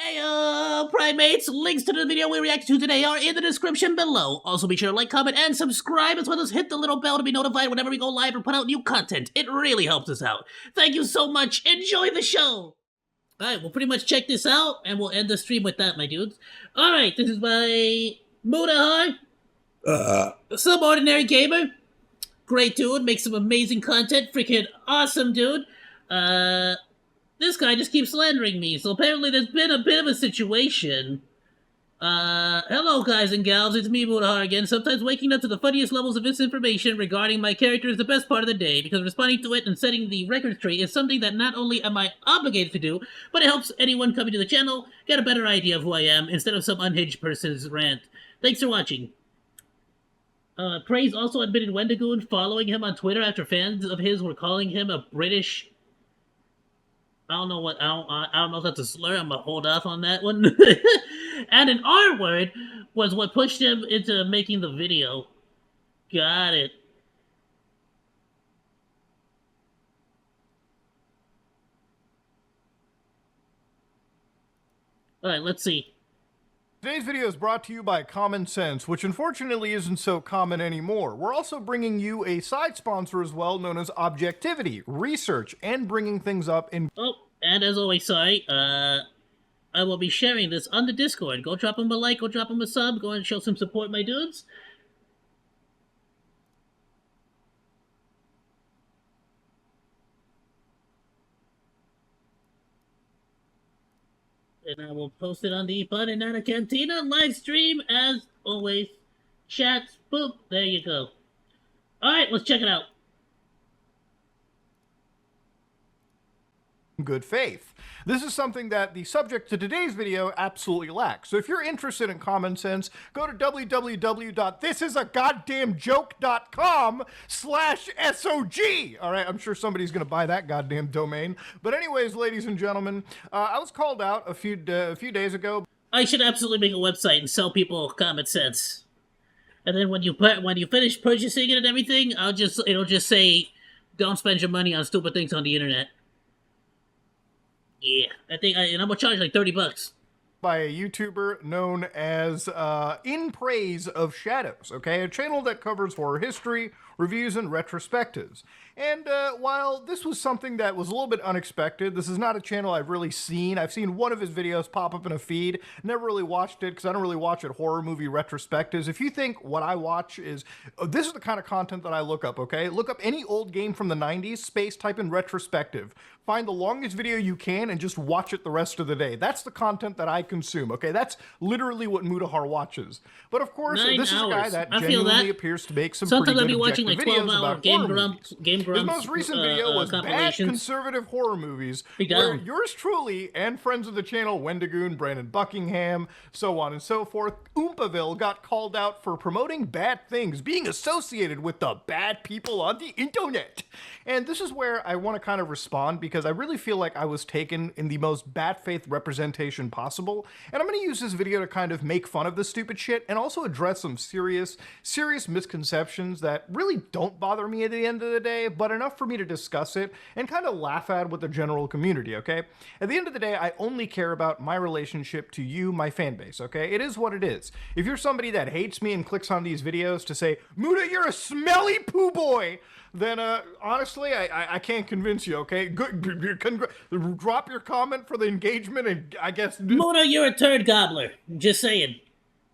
Hey, primates! Links to the video we react to today are in the description below. Also be sure to like, comment, and subscribe, as well as hit the little bell to be notified whenever we go live or put out new content. It really helps us out. Thank you so much. Enjoy the show! Alright, we'll pretty much check this out, and we'll end the stream with that, my dudes. Alright, this is my Mudahar. Some ordinary gamer. Great dude, makes some amazing content. Freaking awesome dude. This guy just keeps slandering me, so apparently there's been a bit of a situation. Hello guys and gals, it's me, Mudahar, again. Sometimes waking up to the funniest levels of misinformation regarding my character is the best part of the day, because responding to it and setting the record straight is something that not only am I obligated to do, but it helps anyone coming to the channel get a better idea of who I am, instead of some unhinged person's rant. Thanks for watching. Praise also admitted Wendigoon following him on Twitter after fans of his were calling him a British... I don't know if that's a slur. I'm gonna hold off on that one. And an R word was what pushed him into making the video. Got it. Alright, let's see. Today's video is brought to you by Common Sense, which unfortunately isn't so common anymore. We're also bringing you a side sponsor as well, known as Objectivity, research, and bringing things up in... Oh, and as always, sorry, I will be sharing this on the Discord. Go drop him a like, go drop him a sub, go and show some support, my dudes. And I will post it on the Bannana Cantina live stream, as always. Chat, boop, there you go. Alright, let's check it out. Good faith. This is something that the subject to today's video absolutely lacks. So if you're interested in common sense, go to www.thisisagoddamnjoke.com/SOG. All right, I'm sure somebody's going to buy that goddamn domain. But anyways, ladies and gentlemen, I was called out a few days ago. I should absolutely make a website and sell people common sense. And then when you finish purchasing it and everything, it'll just say, don't spend your money on stupid things on the internet. Yeah, and I'm gonna charge like $30. By a YouTuber known as In Praise of Shadows, okay? A channel that covers horror history, reviews, and retrospectives. And while this was something that was a little bit unexpected, this is not a channel I've really seen. I've seen one of his videos pop up in a feed, never really watched it because I don't really watch horror movie retrospectives. If you think what I watch is, this is the kind of content that I look up, okay? Look up any old game from the 90s, space, type in retrospective. Find the longest video you can and just watch it the rest of the day. That's the content that I consume, okay? That's literally what Mudahar watches. But of course, this is a guy that genuinely appears to make some pretty good objective videos about horror movies. His most recent video was Bad Conservative Horror Movies, where yours truly and friends of the channel, Wendigoon, Brandon Buckingham, so on and so forth, Oompaville got called out for promoting bad things, being associated with the bad people on the internet. And this is where I want to kind of respond, because I really feel like I was taken in the most bad faith representation possible, and I'm going to use this video to kind of make fun of this stupid shit and also address some serious misconceptions that really don't bother me at the end of the day, but enough for me to discuss it and kind of laugh at with the general community, okay? At the end of the day, I only care about my relationship to you, my fan base, okay? It is what it is. If you're somebody that hates me and clicks on these videos to say, Muda, you're a smelly poo boy, then honestly, I can't convince you, okay? Drop your comment for the engagement and I guess... Muda, you're a turd gobbler. Just saying.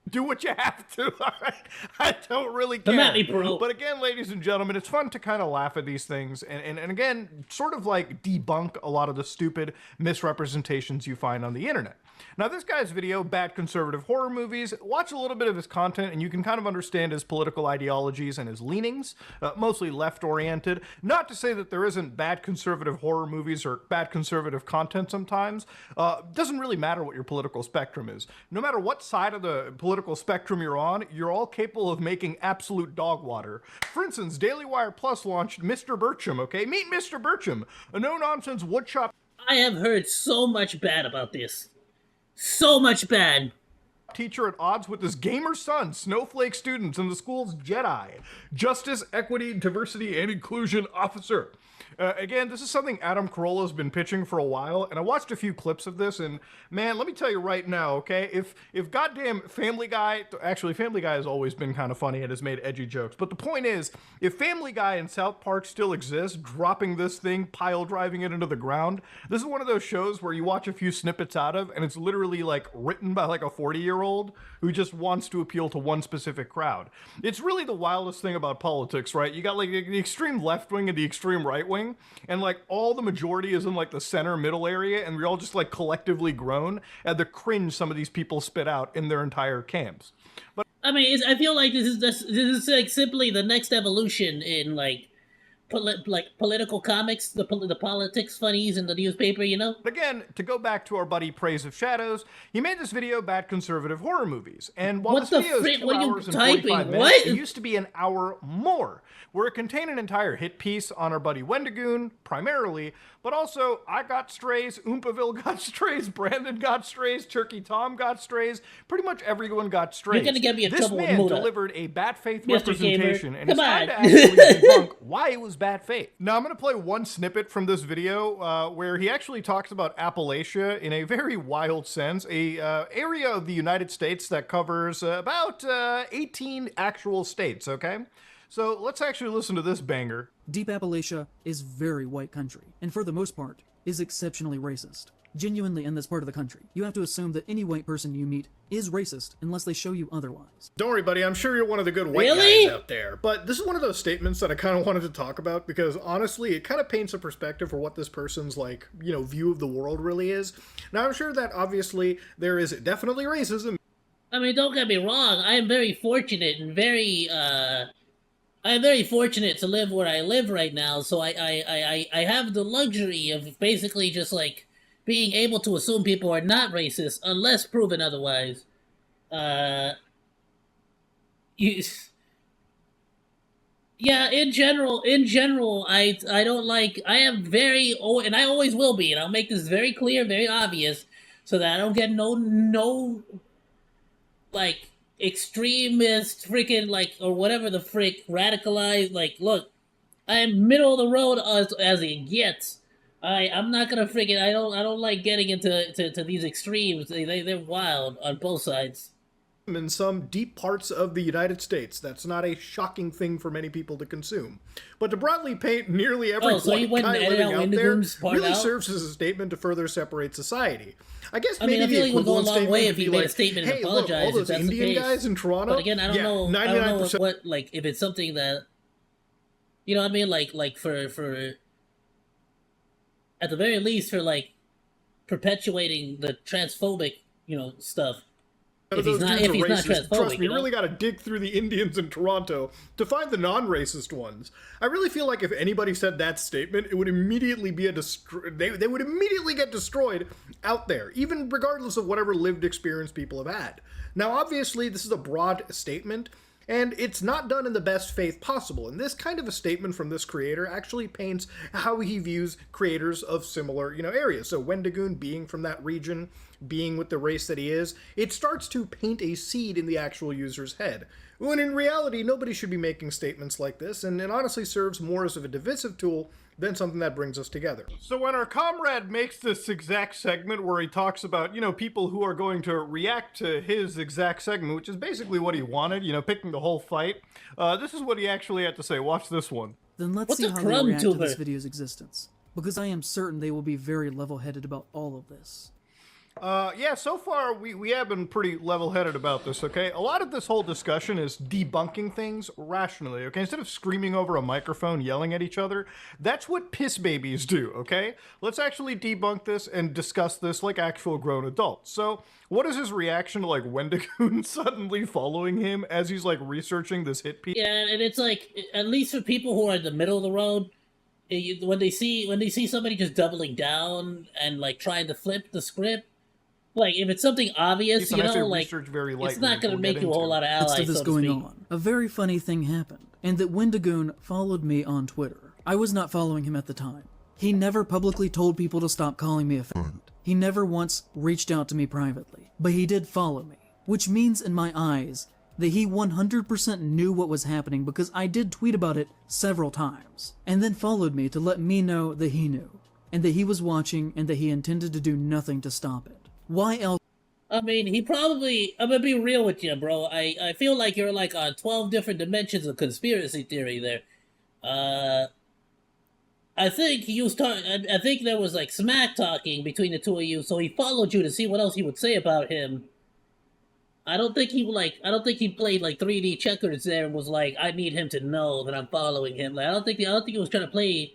Do what you have to, all right? I don't really care. Come at me, bro. But again, ladies and gentlemen, it's fun to kind of laugh at these things and again, sort of like debunk a lot of the stupid misrepresentations you find on the internet. Now, this guy's video, Bad Conservative Horror Movies, watch a little bit of his content and you can kind of understand his political ideologies and his leanings, mostly left-oriented. Not to say that there isn't bad conservative horror movies or bad conservative content sometimes. Doesn't really matter what your political spectrum is. No matter what side of the political spectrum you're on, you're all capable of making absolute dog water. For instance, Daily Wire Plus launched Mr. Bircham, okay? Meet Mr. Bircham, a no-nonsense woodshop... I have heard so much bad about this. So much bad. teacher at odds with his gamer son, snowflake students, and the school's Jedi, Justice, Equity, Diversity, and Inclusion Officer. Again, this is something Adam Carolla's been pitching for a while, and I watched a few clips of this, and man, let me tell you right now, okay, if goddamn Family Guy, actually Family Guy has always been kind of funny and has made edgy jokes, but the point is, if Family Guy and South Park still exist, dropping this thing, pile driving it into the ground, this is one of those shows where you watch a few snippets out of, and it's literally like written by like a 40-year-old who just wants to appeal to one specific crowd. It's really the wildest thing about politics, right? You got like the extreme left wing and the extreme right wing, and like all the majority is in like the center middle area, and we're all just like collectively grown at the cringe some of these people spit out in their entire camps. But I mean, I feel like this is like simply the next evolution in like political comics, the politics funnies in the newspaper, you know? again, to go back to our buddy Praise of Shadows, he made this video about conservative horror movies. And while What this the video is frick? 2 What are you hours and typing? 45 minutes, What? it used to be an hour more, where it contained an entire hit piece on our buddy Wendigoon, primarily, but also I got strays, Oompaville got strays, Brandon got strays, Turkey Tom got strays, pretty much everyone got strays. You're gonna get me in this trouble with man Muda. delivered a bad faith Mr. representation, Gamer. and it's Come time on. to actually debunk why it was bad faith. Now I'm going to play one snippet from this video where he actually talks about Appalachia in a very wild sense, a area of the United States that covers about 18 actual states, okay? So let's actually listen to this banger. Deep Appalachia is very white country, and for the most part, is exceptionally racist. Genuinely in this part of the country, you have to assume that any white person you meet is racist unless they show you otherwise. Don't worry, buddy. I'm sure you're one of the good white Really? guys out there. But this is one of those statements that I kind of wanted to talk about because honestly, it kind of paints a perspective for what this person's like, you know, view of the world really is. Now, I'm sure that obviously there is definitely racism. I mean, don't get me wrong. I am very fortunate and I'm very fortunate to live where I live right now. So I have the luxury of basically just like being able to assume people are not racist unless proven otherwise. Yeah, in general, I don't like. I am very, and I always will be, and I'll make this very clear, very obvious, so that I don't get no like extremist freaking like or whatever the frick radicalized. Like, look, I am middle of the road as it gets. I'm not gonna freaking. I don't like getting into these extremes. They're wild on both sides. In some deep parts of the United States. That's not a shocking thing for many people to consume. But to broadly paint nearly every so you white went guy and living edited out out there Wendigoon's part really out? serves as a statement to further separate society. I guess I maybe mean, I the feel like it would go a equivalent long statement way would if he be made a like, statement and hey, look, apologized all if those that's the Indian case. guys in Toronto. But again, I don't know. I don't know what like if it's something that, you know what I mean, like for at the very least for like perpetuating the transphobic, you know, stuff. If he's not transphobic, trust me, you you know? really got to dig through the Indians in Toronto to find the non-racist ones. I really feel like if anybody said that statement, it would immediately be they would immediately get destroyed out there, even regardless of whatever lived experience people have had. Now, obviously, this is a broad statement, and it's not done in the best faith possible. And this kind of a statement from this creator actually paints how he views creators of similar, you know, areas. So Wendigoon being from that region, being with the race that he is, it starts to paint a seed in the actual user's head. When in reality, nobody should be making statements like this, and it honestly serves more as of a divisive tool than something that brings us together. So when our comrade makes this exact segment where he talks about, you know, people who are going to react to his exact segment, which is basically what he wanted, you know, picking the whole fight, this is what he actually had to say. Watch this one. Then let's What's see a how they crumb react to tuber? this video's existence, because I am certain they will be very level-headed about all of this. Yeah, so far we have been pretty level-headed about this, okay? A lot of this whole discussion is debunking things rationally, okay? Instead of screaming over a microphone, yelling at each other, that's what piss babies do, okay? Let's actually debunk this and discuss this like actual grown adults. So, what is his reaction to, like, Wendigoon suddenly following him as he's, like, researching this hit piece? Yeah, and it's like, at least for people who are in the middle of the road, when they see somebody just doubling down and like trying to flip the script, like if it's something obvious, you know, like it's not going to make you a whole lot of allies. Midst of this so to going speak. on, a very funny thing happened, and that Wendigoon followed me on Twitter. I was not following him at the time. He never publicly told people to stop calling me a faggot. He never once reached out to me privately, but he did follow me. which means in my eyes that he 100% knew what was happening because I did tweet about it several times, and then followed me to let me know that he knew, and that he was watching and that he intended to do nothing to stop it. Why else? I mean, he probably... I'm gonna be real with you, bro. I feel like you're like on 12 different dimensions of conspiracy theory there. I think he was I think there was like smack talking between the two of you, so he followed you to see what else you would say about him. I don't think he played like 3D checkers there and was like, I need him to know that I'm following him. Like I don't think he was trying to play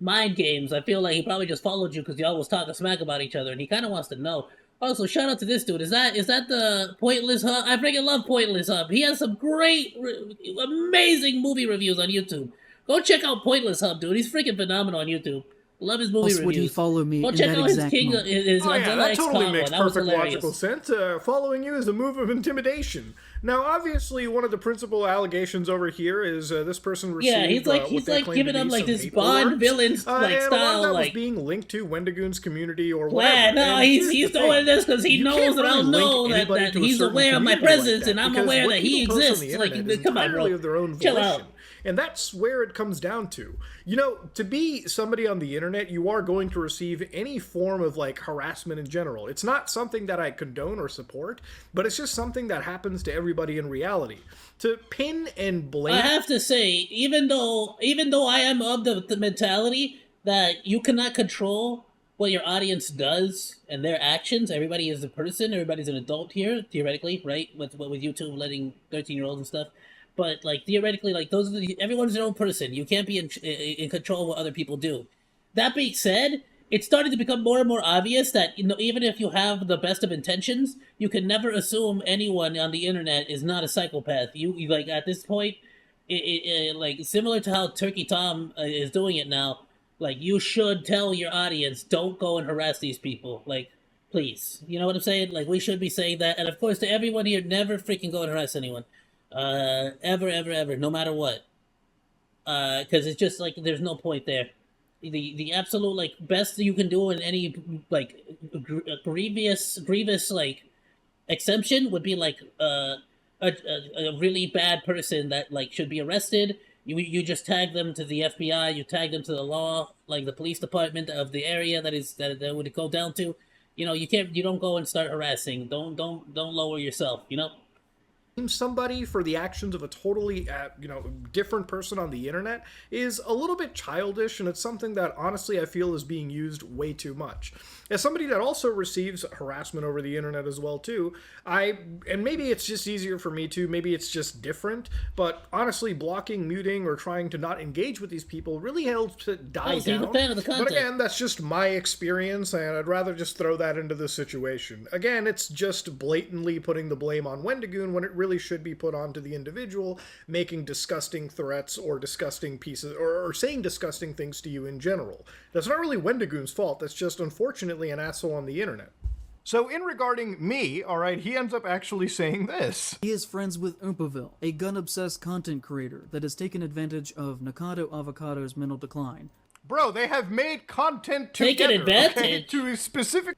mind games. I feel like he probably just followed you because y'all was talking smack about each other, and he kind of wants to know. Also, shout out to this dude. Is that the Pointless Hub? I freaking love Pointless Hub. He has some great, amazing movie reviews on YouTube. Go check out Pointless Hub, dude. He's freaking phenomenal on YouTube. Love his movie reviews. Would he follow me Go in check that out his exact King, moment? his Oh yeah, that totally makes perfect hilarious. logical sense. Following you is a move of intimidation. Now, obviously, one of the principal allegations over here is this person received. Yeah, he's like giving him like this Bond villain like and style, a lot of that like was being linked to Wendigoon's community or yeah, whatever. no, And he's here's the doing thing. this because he You knows can't that I'll really know link that anybody to a he's certain aware of my community like presence that, and I'm because aware what that he people post on exists. the Like, internet is come on, entirely bro. of their own Chill volition. out. And that's where it comes down to. You know, to be somebody on the internet, you are going to receive any form of, like, harassment in general. It's not something that I condone or support, but it's just something that happens to everybody in reality. To pin and blame... I have to say, even though I am of the mentality that you cannot control what your audience does and their actions, everybody is a person, everybody's an adult here, theoretically, right? With YouTube letting 13-year-olds and stuff. But like theoretically, like everyone's their own person. You can't be in control of what other people do. That being said, it's starting to become more and more obvious that even if you have the best of intentions, you can never assume anyone on the internet is not a psychopath. You like at this point, like similar to how Turkey Tom is doing it now. Like you should tell your audience, don't go and harass these people. Like, please, you know what I'm saying? Like we should be saying that. And of course, to everyone here, never freaking go and harass anyone. Ever, no matter what. Because it's just like there's no point there. The absolute like best you can do in any like grievous like exemption would be like a really bad person that like should be arrested. You just tag them to the FBI. You tag them to the law, like the police department of the area that would go down to. You don't go and start harassing. Don't lower yourself. Somebody for the actions of a totally different person on the internet is a little bit childish, and it's something that honestly I feel is being used way too much. As somebody that also receives harassment over the internet as well too, and maybe it's just easier for me to, maybe it's just different, but honestly blocking, muting, or trying to not engage with these people really helps to die so you're a down. fan of the content. But again, that's just my experience, and I'd rather just throw that into the situation. Again, it's just blatantly putting the blame on Wendigoon when it really should be put onto the individual making disgusting threats or disgusting pieces or saying disgusting things to you in general. That's not really Wendigoon's fault. That's just unfortunately an asshole on the internet. So in regarding me, alright, he ends up actually saying this. He is friends with Oompaville, a gun-obsessed content creator that has taken advantage of Nikado Avocado's mental decline. Bro, they have made content Taken together, advantage? okay, to a specific...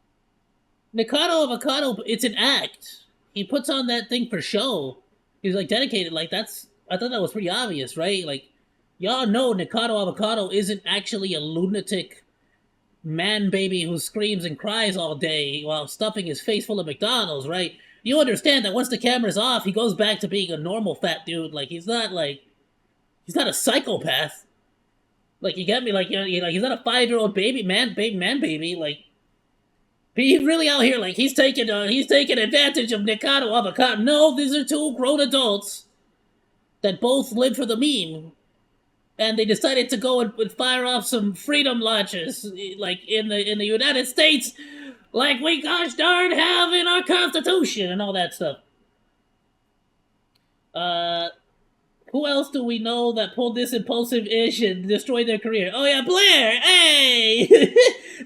Nikado Avocado, it's an act. He puts on that thing for show. He's like dedicated. Like I thought that was pretty obvious, right? Like y'all know Nikado Avocado isn't actually a lunatic man baby who screams and cries all day while stuffing his face full of McDonald's, right? You understand that once the camera's off, he goes back to being a normal fat dude. Like he's not a psychopath. Like you get me? Like he's not a 5-year-old man baby. Like he's really out here. Like he's taking advantage of Nikado Avocado. No, these are two grown adults that both live for the meme. And they decided to go and fire off some freedom launches, like in the United States, like we gosh darn have in our Constitution and all that stuff. Who else do we know that pulled this impulsive ish and destroyed their career? Oh yeah, Blair! Hey!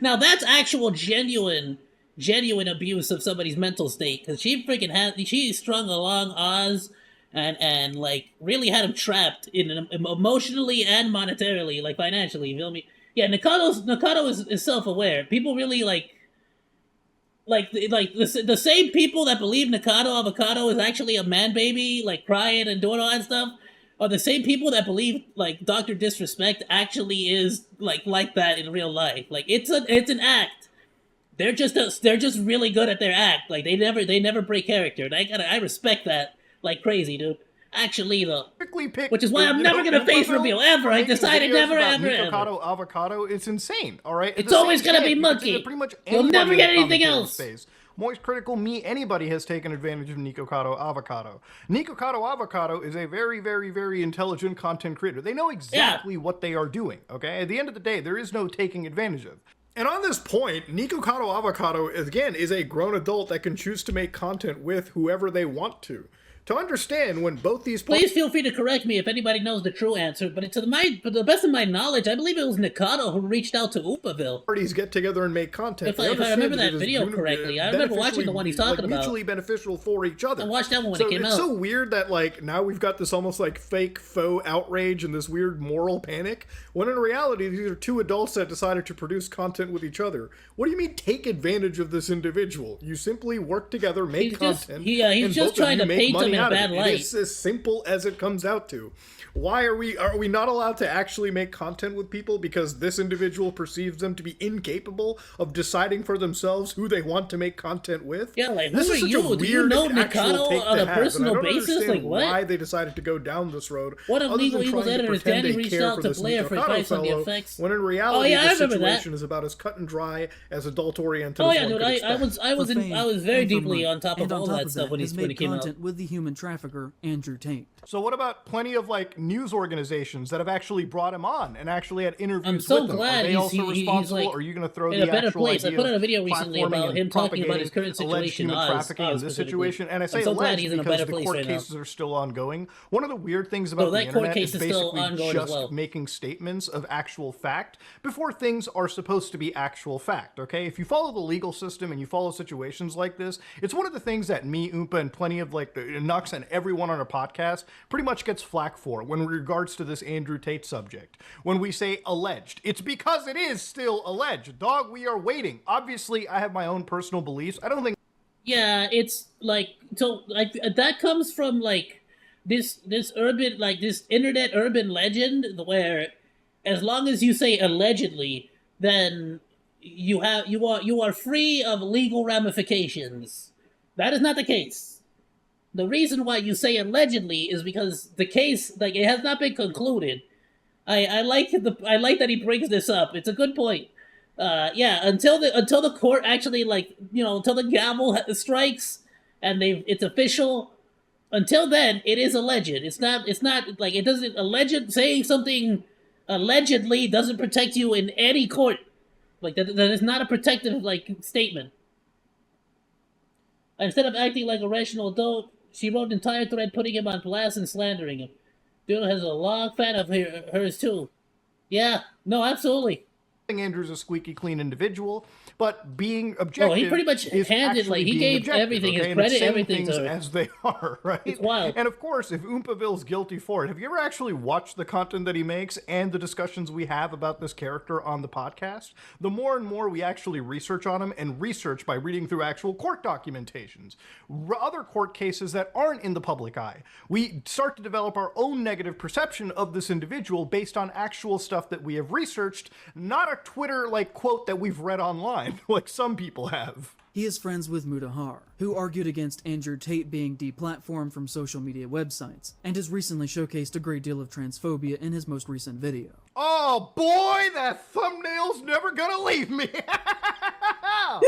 Now that's actual genuine abuse of somebody's mental state, because she strung along Oz and like really had him trapped emotionally and monetarily, like financially, you feel me? Yeah, Nikado is self-aware. People really like like the same people that believe Nikado Avocado is actually a man baby, like crying and doing all that stuff, are the same people that believe like Dr. Disrespect actually is like that in real life. Like it's an act. They're just really good at their act. Like they never break character. And I respect that like crazy, dude. Actually, though, which is why I'm never gonna face reveal ever. I decided never, ever, ever. Nikocado Avocado, it's insane. All right, It's always gonna be Monkey. Pretty much you'll never get anything else. Space. Moist Critical, me, anybody has taken advantage of Nikocado Avocado. Nikocado Avocado is a very, very, very intelligent content creator. They know exactly what they are doing. Okay, at the end of the day, there is no taking advantage of. And on this point, Nikocado Avocado, again, is a grown adult that can choose to make content with whoever they want to. To understand when both these... Please feel free to correct me if anybody knows the true answer, but to the best of my knowledge, I believe it was Nikado who reached out to Oopaville. Parties get together and make content. If I remember that video correctly, I remember watching the one he's talking about. Mutually beneficial for each other. I watched that one when it came out. It's so weird that, like, now we've got this almost, like, fake, faux outrage and this weird moral panic, when in reality, these are two adults that decided to produce content with each other. What do you mean, take advantage of this individual? You simply work together, make content, he's just trying to paint him in a bad light. It's as simple as it comes out to. Why are we not allowed to actually make content with people because this individual perceives them to be incapable of deciding for themselves who they want to make content with? Yeah, like who are you? Do you know Nikado on a personal basis? Like what? Why they decided to go down this road? One of Legal Evil's editors, Danny, reached out to Blair for advice on the effects. When in reality, the situation is about as cut and dry as adult-oriented. Oh yeah, dude, I was very deeply on top of all that stuff when it came out. With the human trafficker Andrew Tate. So what about plenty of like news organizations that have actually brought him on and actually had interviews I'm so with him? glad Are they also responsible? Like, are you going to throw in the a better actual place? I idea put out a of video recently about him talking about his current situation, trafficking in this situation, and I say alleged because the court cases are still ongoing. One of the weird things about the internet is basically just making statements of actual fact before things are supposed to be actual fact. Okay, if you follow the legal system and you follow situations like this, it's one of the things that me, Oompa, and plenty of like the Nux and everyone on our podcast pretty much gets flack for when regards to this Andrew Tate subject. When we say alleged, it's because it is still alleged. Dog, we are waiting. Obviously, I have my own personal beliefs. I don't think... Yeah, it's like, so like that comes from like this urban, like this internet urban legend where as long as you say allegedly, then you are free of legal ramifications. That is not the case. The reason why you say allegedly is because the case, like, it has not been concluded. I like that he brings this up. It's a good point. Yeah, until the court actually, like, you know, until the gavel strikes and it's official. Until then, it is alleged. It's not like it doesn't saying something allegedly doesn't protect you in any court. Like that is not a protective like statement. Instead of acting like a rational adult, she wrote an entire thread putting him on blast and slandering him. Dude has a long fan of hers too. Yeah, no, absolutely. Andrew's a squeaky clean individual, but being objective. Oh, he pretty much handed, like, he gave everything, his credit, everything to her. As they are, right? It's wild. And of course, if Oompaville's guilty for it, have you ever actually watched the content that he makes and the discussions we have about this character on the podcast? The more and more we actually research on him, and research by reading through actual court documentations, other court cases that aren't in the public eye, we start to develop our own negative perception of this individual based on actual stuff that we have researched, not a Twitter like quote that we've read online like some people have. He is friends with Mutahar, who argued against Andrew Tate being deplatformed from social media websites, and has recently showcased a great deal of transphobia in his most recent video. Oh boy, that thumbnail's never gonna leave me! I'll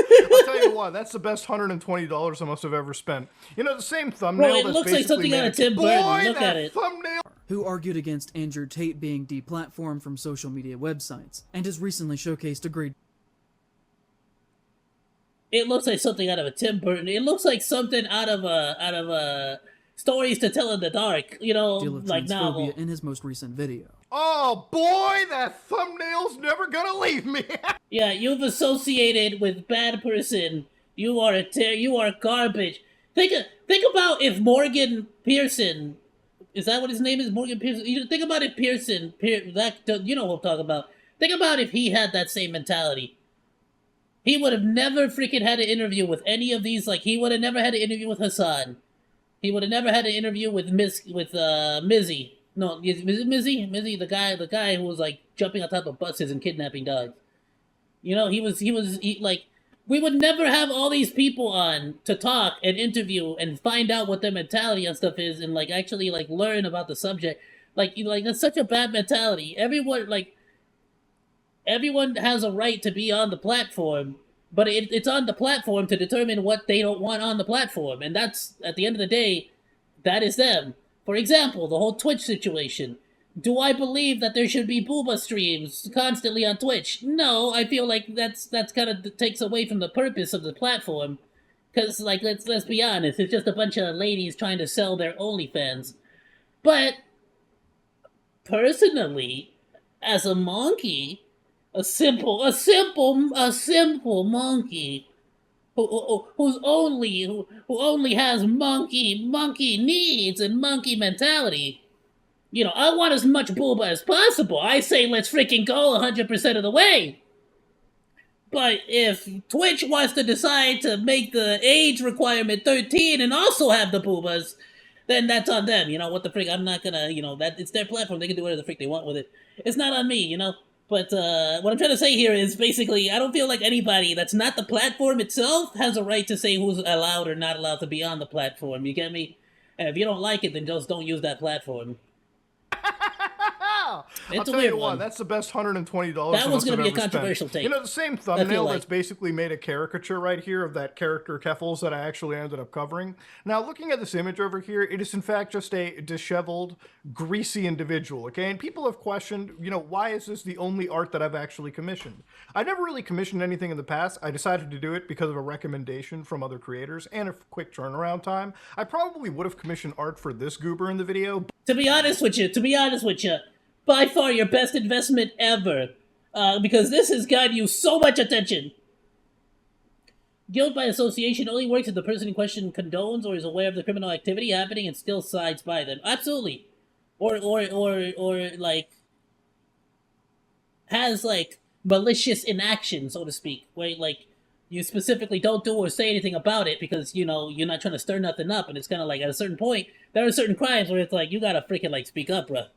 tell you what, that's the best $120 I must have ever spent. You know, the same thumbnail. Bro, it looks like something out of Tim Burton. Look at it. Thumbnail. Who argued against Andrew Tate being deplatformed from social media websites, and has recently showcased a great... It looks like something out of a Tim Burton. It looks like something out of a Stories to Tell in the Dark, you know, like novel. In his most recent video. Oh boy, that thumbnail's never gonna leave me. Yeah, you've associated with bad person. You are garbage. Think about if Morgan Pearson, is that what his name is? Morgan Pearson. You think about if Pearson, you know what I'm talking about. Think about if he had that same mentality. He would have never freaking had an interview with any of these. Like, he would have never had an interview with Hassan. He would have never had an interview with Mizzy. No, is it Mizzy? Mizzy, the guy who was like jumping on top of buses and kidnapping dogs. You know, like, we would never have all these people on to talk and interview and find out what their mentality on stuff is and like actually like learn about the subject. Like, that's such a bad mentality. Everyone has a right to be on the platform, but it's on the platform to determine what they don't want on the platform, and that's, at the end of the day, that is them. For example, the whole Twitch situation. Do I believe that there should be booba streams constantly on Twitch? No, I feel like that's kind of takes away from the purpose of the platform. Because, like, let's be honest, it's just a bunch of ladies trying to sell their OnlyFans. But, personally, as a monkey, a simple monkey who only has monkey needs and monkey mentality. You know, I want as much booba as possible. I say let's freaking go 100% of the way. But if Twitch wants to decide to make the age requirement 13 and also have the boobas, then that's on them. You know, what the frick? I'm not gonna, that it's their platform. They can do whatever the frick they want with it. It's not on me, you know? But what I'm trying to say here is basically, I don't feel like anybody that's not the platform itself has a right to say who's allowed or not allowed to be on the platform. You get me? And if you don't like it, then just don't use that platform. I'll tell you what, that's the best $120 that was going to be a controversial take. You know, the same thumbnail that's basically made a caricature right here of that character Keffels that I actually ended up covering. Now, looking at this image over here, it is in fact just a disheveled, greasy individual, okay? And people have questioned, why is this the only art that I've actually commissioned? I never really commissioned anything in the past. I decided to do it because of a recommendation from other creators and a quick turnaround time. I probably would have commissioned art for this goober in the video. To be honest with you, by far your best investment ever, because this has gotten you so much attention. Guilt by association only works if the person in question condones or is aware of the criminal activity happening and still sides by them. Absolutely. Or like, has, like, malicious inaction, so to speak, where, like, you specifically don't do or say anything about it because, you're not trying to stir nothing up, and it's kind of like, at a certain point, there are certain crimes where it's like, you gotta freaking, like, speak up, bruh.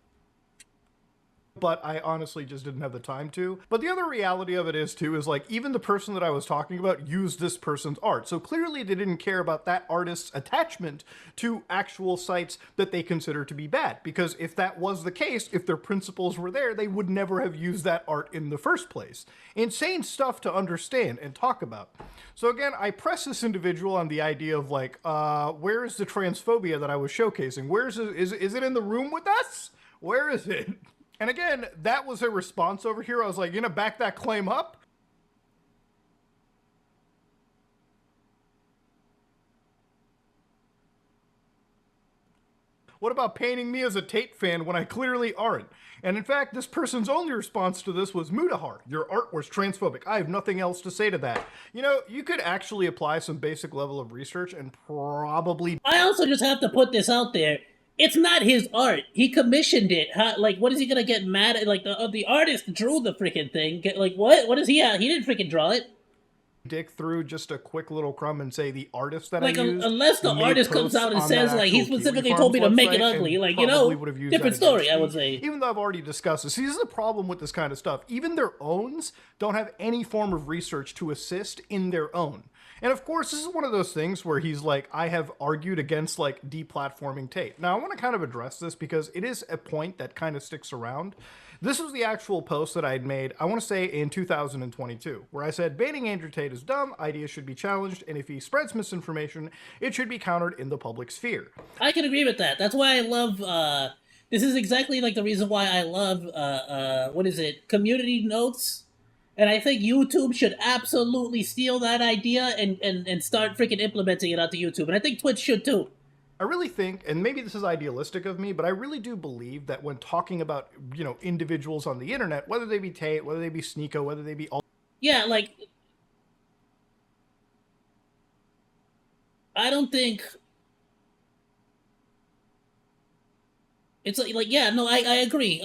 But I honestly just didn't have the time to. But the other reality of it is, too, is like, even the person that I was talking about used this person's art. So clearly they didn't care about that artist's attachment to actual sites that they consider to be bad. Because if that was the case, if their principles were there, they would never have used that art in the first place. Insane stuff to understand and talk about. So again, I press this individual on the idea of like, where is the transphobia that I was showcasing? Where is it? Is it in the room with us? Where is it? And again, that was a response over here. I was like, back that claim up? What about painting me as a Tate fan when I clearly aren't? And in fact, this person's only response to this was, Mutahar, your art was transphobic. I have nothing else to say to that. You could actually apply some basic level of research and probably... I also just have to put this out there. It's not his art. He commissioned it. Like, what is he gonna get mad at? Like, the artist drew the freaking thing. Like, what? What is he at? He didn't freaking draw it. Dick through just a quick little crumb and say the artist that like, I used. Unless the artist comes out and says, like, he specifically told me to make it ugly. Like, different story, I would say. Even though I've already discussed this. See, this is the problem with this kind of stuff. Even their owns don't have any form of research to assist in their own. And of course, this is one of those things where he's like, I have argued against, like, deplatforming Tate. Now, I want to kind of address this because it is a point that kind of sticks around. This was the actual post that I had made, I want to say, in 2022, where I said, banning Andrew Tate is dumb, ideas should be challenged, and if he spreads misinformation, it should be countered in the public sphere. I can agree with that. That's why I love, this is exactly, like, the reason why I love, community notes. And I think YouTube should absolutely steal that idea and start freaking implementing it onto YouTube. And I think Twitch should too. I really think, and maybe this is idealistic of me, but I really do believe that when talking about, individuals on the internet, whether they be Tate, whether they be Sneeko, whether they be all... Yeah, like... I don't think... It's like yeah, no, I agree.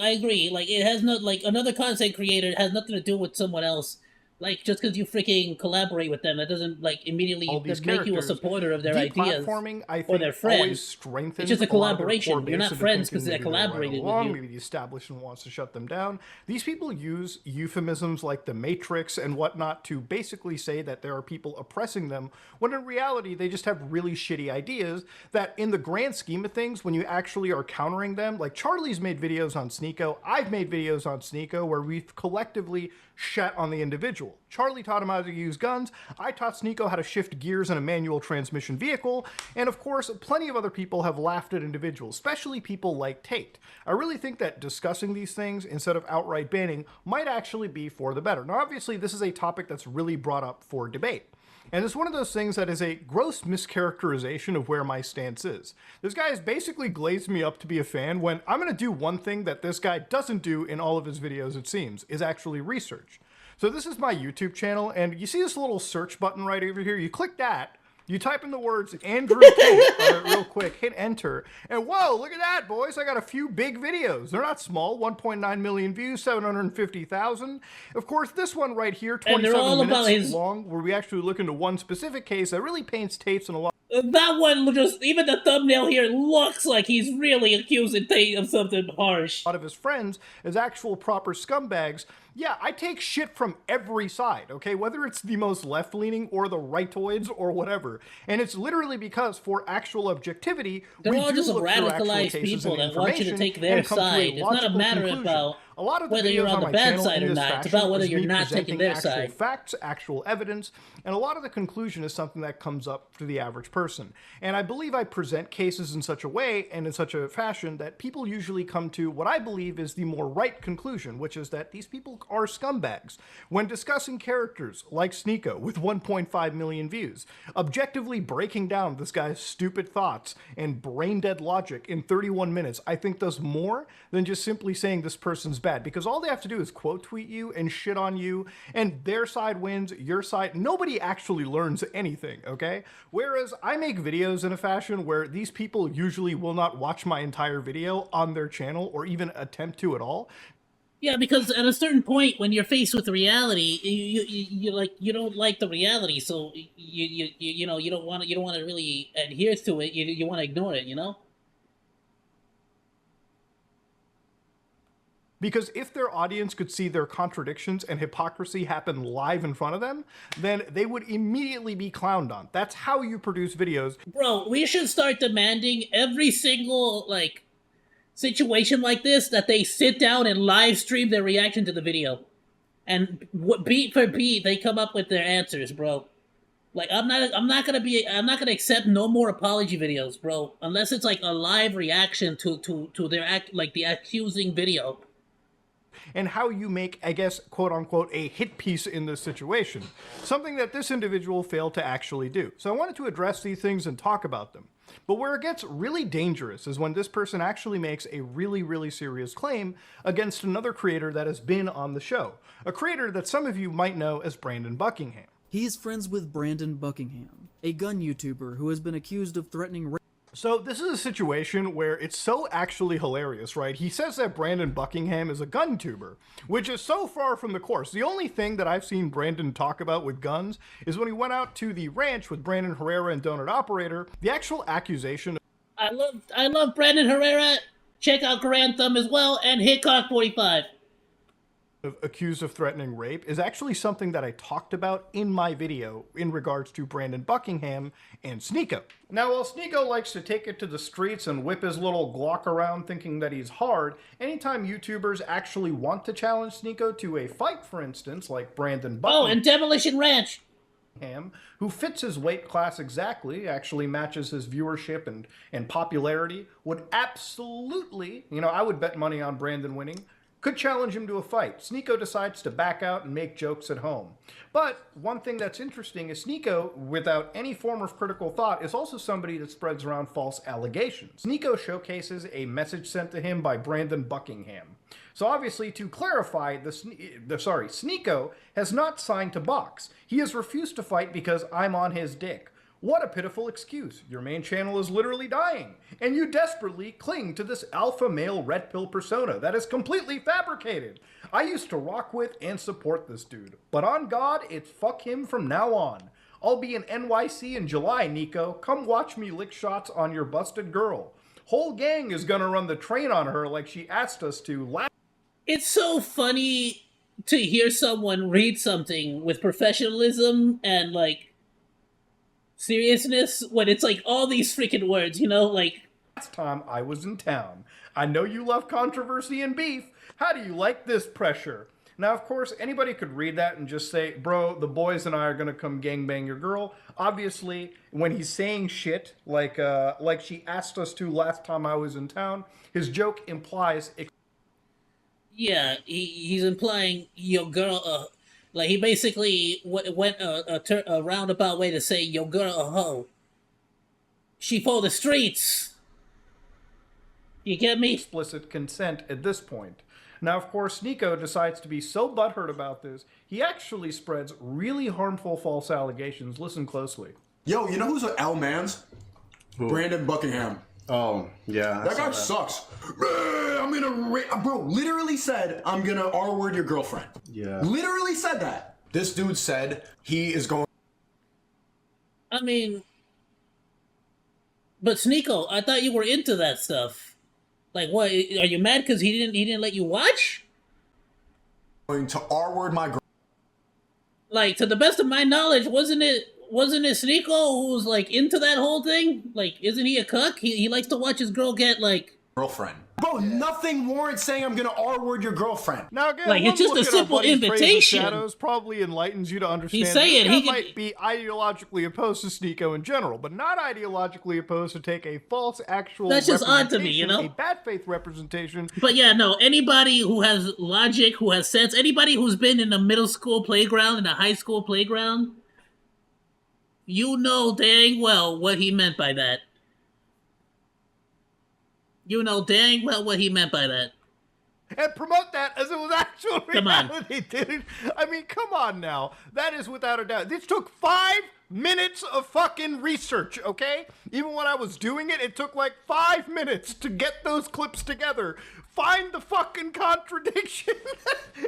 Like, it has no, like, another content creator has nothing to do with someone else. Like, just because you freaking collaborate with them, that doesn't, like, immediately all these make you a characters. supporter of their ideas Deplatforming, I or think, their friend. always strengthens It's just a a lot of their collaboration. core You're base not into friends thinking because they're maybe they're right collaborated with along, you. maybe the establishment wants to shut them down. These people use euphemisms like the Matrix and whatnot to basically say that there are people oppressing them, when in reality they just have really shitty ideas that in the grand scheme of things, when you actually are countering them, like Charlie's made videos on Sneeko, I've made videos on Sneeko where we've collectively shat on the individual. Charlie taught him how to use guns, I taught Sneeko how to shift gears in a manual transmission vehicle, and of course, plenty of other people have laughed at individuals, especially people like Tate. I really think that discussing these things instead of outright banning might actually be for the better. Now, obviously, this is a topic that's really brought up for debate. And it's one of those things that is a gross mischaracterization of where my stance is. This guy has basically glazed me up to be a fan when I'm going to do one thing that this guy doesn't do in all of his videos, it seems, is actually research. So this is my YouTube channel, and you see this little search button right over here? You click that, you type in the words Andrew Tate, all right, real quick, hit enter, and whoa, look at that, boys. I got a few big videos. They're not small, 1.9 million views, 750,000. Of course, this one right here, 27 minutes long, where we actually look into one specific case that really paints Tate's in a lot. That one, just even the thumbnail here looks like he's really accusing Tate of something harsh. A lot of his friends as actual proper scumbags. Yeah, I take shit from every side, okay? Whether it's the most left-leaning or the rightoids or whatever. And it's literally because for actual objectivity, they're we all do just look through actual radicalized cases people and that want you to information take their and come to side. a It's not a logical matter conclusion. about a lot of the whether you're videos on the my bad channel side in or this not. It's fashion about whether is you're me not taking presenting their actual side. facts, actual evidence, and a lot of the conclusion is something that comes up to the average person. And I believe I present cases in such a way and in such a fashion that people usually come to what I believe is the more right conclusion, which is that these people are scumbags. When discussing characters like Sneeko with 1.5 million views, objectively breaking down this guy's stupid thoughts and brain-dead logic in 31 minutes, I think does more than just simply saying this person's bad, because all they have to do is quote tweet you and shit on you, and their side wins, your side, nobody actually learns anything, okay? Whereas I make videos in a fashion where these people usually will not watch my entire video on their channel or even attempt to at all. Yeah, because at a certain point, when you're faced with reality, you don't like the reality, so you know you don't want to really adhere to it. You want to ignore it, you know. Because if their audience could see their contradictions and hypocrisy happen live in front of them, then they would immediately be clowned on. That's how you produce videos. Bro, we should start demanding every single, like, situation like this that they sit down and live stream their reaction to the video. And beat for beat, they come up with their answers, bro. Like, I'm not gonna accept no more apology videos, bro. Unless it's like a live reaction to their the accusing video. And how you make, I guess, quote unquote, a hit piece in this situation. Something that this individual failed to actually do. So I wanted to address these things and talk about them. But where it gets really dangerous is when this person actually makes a really, really serious claim against another creator that has been on the show. A creator that some of you might know as Brandon Buckingham. He is friends with Brandon Buckingham, a gun YouTuber who has been accused of threatening rape. So this is a situation where it's so actually hilarious, right? He says that Brandon Buckingham is a gun tuber, which is so far from the course. The only thing that I've seen Brandon talk about with guns is when he went out to the ranch with Brandon Herrera and Donut Operator. The actual accusation. I love Brandon Herrera. Check out Grand Thumb as well, and Hitcock 45. Accused of threatening rape is actually something that I talked about in my video in regards to Brandon Buckingham and Sneeko. Now, while Sneeko likes to take it to the streets and whip his little Glock around thinking that he's hard, anytime YouTubers actually want to challenge Sneeko to a fight, for instance, like Brandon Buckingham. Oh, and Demolition Ranch. Who fits his weight class exactly, actually matches his viewership and popularity, would absolutely, I would bet money on Brandon winning, could challenge him to a fight. Sneeko decides to back out and make jokes at home. But one thing that's interesting is Sneeko, without any form of critical thought, is also somebody that spreads around false allegations. Sneeko showcases a message sent to him by Brandon Buckingham. So obviously, to clarify, Sneeko has not signed to box. He has refused to fight because I'm on his dick. What a pitiful excuse. Your main channel is literally dying, and you desperately cling to this alpha male red pill persona that is completely fabricated. I used to rock with and support this dude, but on God, it's fuck him from now on. I'll be in NYC in July, Nico. Come watch me lick shots on your busted girl. Whole gang is gonna run the train on her like she asked us to. It's so funny to hear someone read something with professionalism and, like, seriousness when it's, like, all these freaking words, you know? Like, last time I was in town. I know you love controversy and beef. How do you like this pressure? Now, of course, anybody could read that and just say, bro, the boys and I are gonna come gangbang your girl. Obviously, when he's saying shit like she asked us to last time I was in town, his joke implies... yeah, he's implying your girl, like, he basically went a roundabout way to say your girl a hoe. She for the streets. You get me? Explicit consent at this point. Now, of course, Nico decides to be so butthurt about this, he actually spreads really harmful false allegations. Listen closely. Yo, you know who's an L-Mans? Brandon Buckingham. Oh, yeah. That guy sucks. I'm gonna... Bro, literally said, I'm gonna R-word your girlfriend. Yeah. Literally said that. This dude said he is going... I mean... But Sneeko, I thought you were into that stuff. Like, what? Are you mad because he didn't let you watch? to R-word my girl. Like, to the best of my knowledge, wasn't it Sneeko who's, like, into that whole thing? Like, isn't he a cuck? He likes to watch his girl get, like... girlfriend. Bro, nothing warrants saying I'm gonna R-word your girlfriend. Now again, like, it's just a simple invitation. Shadows probably enlightens you to understand. He's saying he might be ideologically opposed to Sneeko in general, but not ideologically opposed to take a false actual. That's just odd to me, you know. A bad faith representation. But yeah, no. Anybody who has logic, who has sense, anybody who's been in a middle school playground, in a high school playground, you know dang well what he meant by that. You know dang well what he meant by that. And promote that as it was actual reality, dude. I mean, come on now. That is without a doubt. This took 5 minutes of fucking research, okay? Even when I was doing it, it took like 5 minutes to get those clips together. Find the fucking contradiction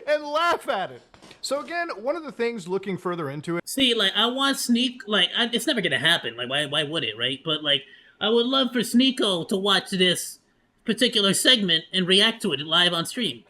and laugh at it. So again, one of the things looking further into it... See, like, I want it's never gonna happen. Like, why would it, right? But, like, I would love for Sneeko to watch this particular segment and react to it live on stream.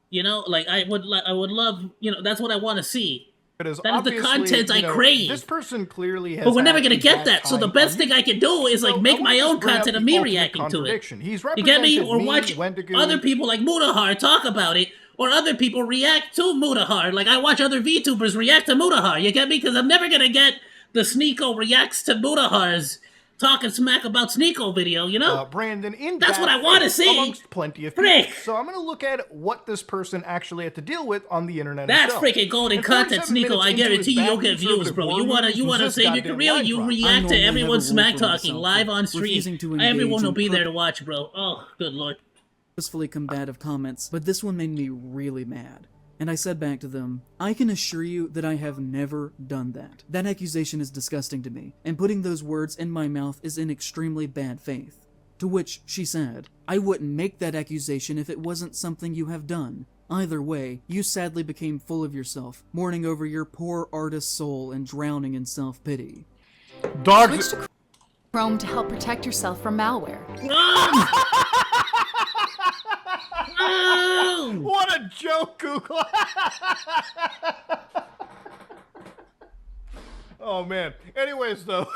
You know, like, I would love, you know, that's what I want to see. That is the content I crave. This person clearly has. But we're never gonna get that. So the best thing I can do is like make my own content of me reacting to it. You get me? Or watch other people like Mutahar talk about it, or other people react to Mutahar. Like I watch other VTubers react to Mutahar. You get me? Because I'm never gonna get the Sneeko reacts to Mutahar's talking smack about Sneeko video, you know? Brandon, that's what I want to see. Amongst plenty of people. So I'm going to look at what this person actually had to deal with on the internet. That's itself. Freaking golden content, Sneeko. I guarantee you'll get views, bro. You wanna save your career? You react to everyone smack talking live on stream. Everyone will be there to watch, bro. Oh, good lord. Purposefully combative comments, but this one made me really mad. And I said back to them, I can assure you that I have never done that. That accusation is disgusting to me, and putting those words in my mouth is in extremely bad faith. To which she said, I wouldn't make that accusation if it wasn't something you have done. Either way, you sadly became full of yourself, mourning over your poor artist soul and drowning in self-pity. Dogs. Switch to Chrome to help protect yourself from malware. What a joke, Google. Oh, man. Anyways, though,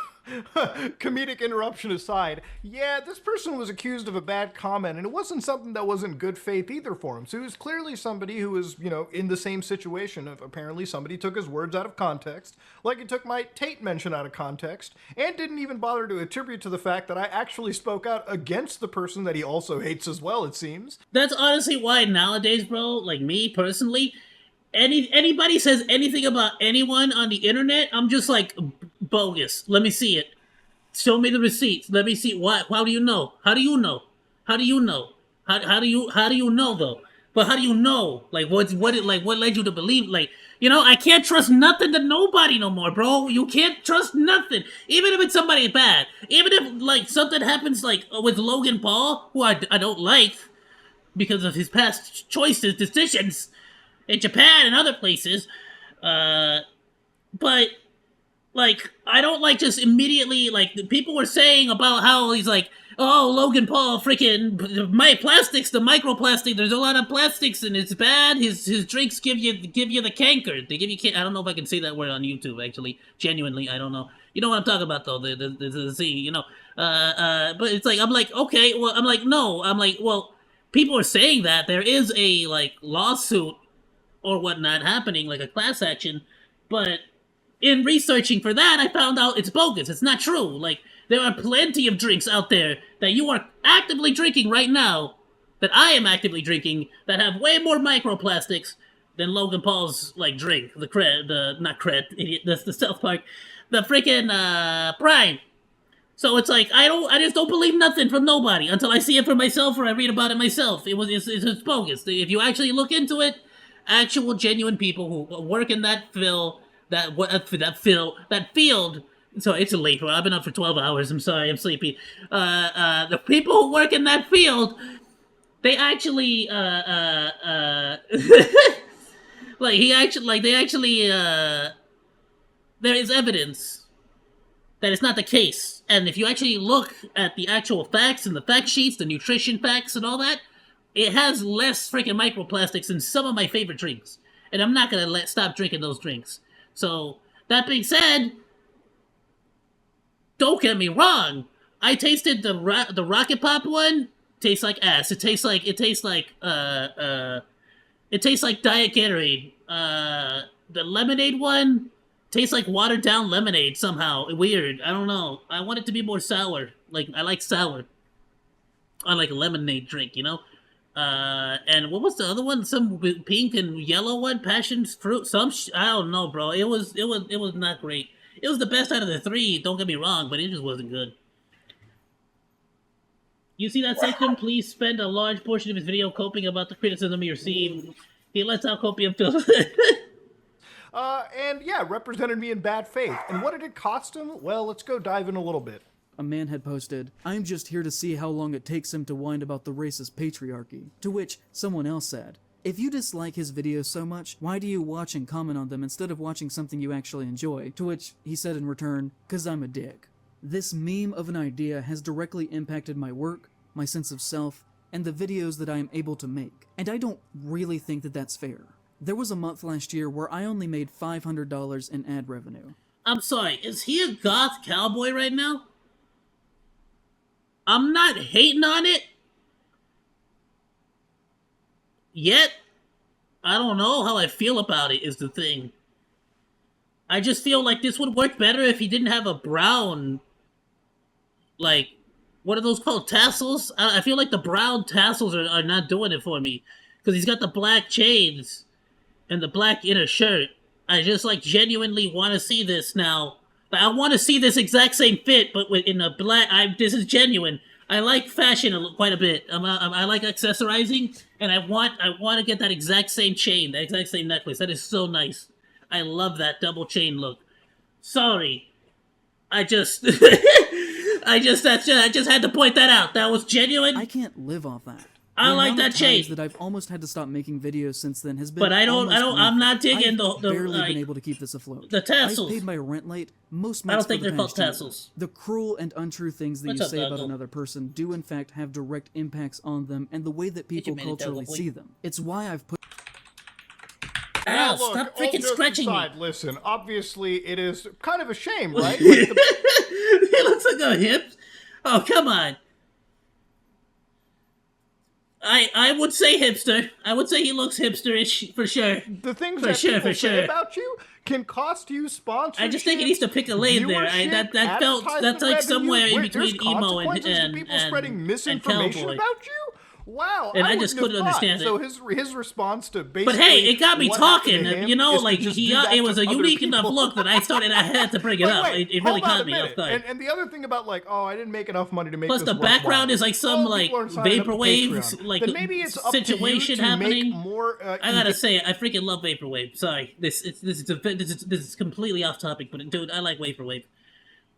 comedic interruption aside, yeah, this person was accused of a bad comment, and it wasn't something that was in good faith either for him. So he was clearly somebody who was, you know, in the same situation of apparently somebody took his words out of context, like he took my Tate mention out of context, and didn't even bother to attribute to the fact that I actually spoke out against the person that he also hates as well, it seems. That's honestly why nowadays, bro, like me personally, anybody says anything about anyone on the internet, I'm just like, bogus. Let me see it. Show me the receipts. Let me see. What? How do you know? How do you know? How do you know? How do you know though? But how do you know? Like what led you to believe? Like You know, I can't trust nothing to nobody no more, bro. You can't trust nothing. Even if it's somebody bad. Even if, like, something happens, like, with Logan Paul, who I don't like because of his past choices, decisions in Japan and other places. But, like, I don't, like, just immediately, like, people were saying about how he's like, oh, Logan Paul, freaking, my plastics, the microplastic, there's a lot of plastics and it's bad. His drinks give you the canker. They give you I don't know if I can say that word on YouTube, actually. Genuinely, I don't know. You know what I'm talking about, though, the Z, you know. But it's like, I'm like, okay, well, I'm like, no. I'm like, well, people are saying that there is a, like, lawsuit or whatnot happening, like a class action, but in researching for that, I found out it's bogus. It's not true. Like, there are plenty of drinks out there that you are actively drinking right now, that I am actively drinking, that have way more microplastics than Logan Paul's, like, drink. The South Park, the freaking, Prime. So it's like, I just don't believe nothing from nobody until I see it for myself or I read about it myself. It's bogus. If you actually look into it, actual genuine people who work in that field, so it's late, bro. I've been up for 12 hours. I'm sorry, I'm sleepy. The people who work in that field, they actually, there is evidence that it's not the case. And if you actually look at the actual facts and the fact sheets, the nutrition facts and all that, it has less freaking microplastics than some of my favorite drinks. And I'm not gonna stop drinking those drinks. So, that being said, don't get me wrong. I tasted the Rocket Pop one. Tastes like ass. It tastes like Diet Gatorade. The lemonade one tastes like watered down lemonade somehow. Weird. I don't know. I want it to be more sour. Like, I like sour. I like a lemonade drink, you know? And what was the other one? Some pink and yellow one? Passion fruit? I don't know, bro. It was not great. It was the best out of the three, don't get me wrong, but it just wasn't good. You see that section? Please spend a large portion of his video coping about the criticism he received. He lets out copium filth. And yeah, represented me in bad faith. And what did it cost him? Well, let's go dive in a little bit. A man had posted, "I'm just here to see how long it takes him to whine about the racist patriarchy." To which someone else said, "If you dislike his videos so much, why do you watch and comment on them instead of watching something you actually enjoy?" To which he said in return, "'Cause I'm a dick." This meme of an idea has directly impacted my work, my sense of self, and the videos that I am able to make. And I don't really think that that's fair. There was a month last year where I only made $500 in ad revenue. I'm sorry, is he a goth cowboy right now? I'm not hating on it. Yet, I don't know how I feel about it is the thing. I just feel like this would work better if he didn't have a brown, like, what are those called? Tassels? I feel like the brown tassels are not doing it for me. Because he's got the black chains and the black inner shirt. I just, like, genuinely want to see this now. I want to see this exact same fit, but in a black... This is genuine. I like fashion quite a bit. I like accessorizing, and I want to get that exact same chain, that exact same necklace. That is so nice. I love that double chain look. Sorry. I just had to point that out. That was genuine. I can't live off that. I like that chain. That I've almost had to stop making videos since then has been. But I'm not digging I've barely been able to keep this afloat. The tassels. I paid my rent late most months. I don't think for the they're called past year. tassels. The cruel and untrue things that you say about another person do in fact have direct impacts on them and the way that people culturally see them. It's why I've put. Ow, Look, stop freaking scratching me. Listen, obviously it is kind of a shame, right? He looks like a hip. Oh, come on. I would say hipster. I would say he looks hipsterish for sure. The things that people say about you can cost you sponsorship. I just think he needs to pick a lane there. That's like somewhere in between emo and people spreading misinformation cowboy. about you. Wow, And I wouldn't just have couldn't thought. understand it. So his response to basically, But hey, it got me what happened talking. to him You know, is to like just do that it was to a other unique enough people. look that I had to bring it up. Wait, It really hold on caught a me off minute. guard. And the other thing about like, oh, I didn't make enough money to make Plus, this the background worthwhile. is like some Oh, like people aren't signing up to vaporwave, Patreon. like then maybe it's up situation to you to happening. Make more, I gotta say, I freaking love vaporwave. Sorry, this is completely off topic, but dude, I like vaporwave.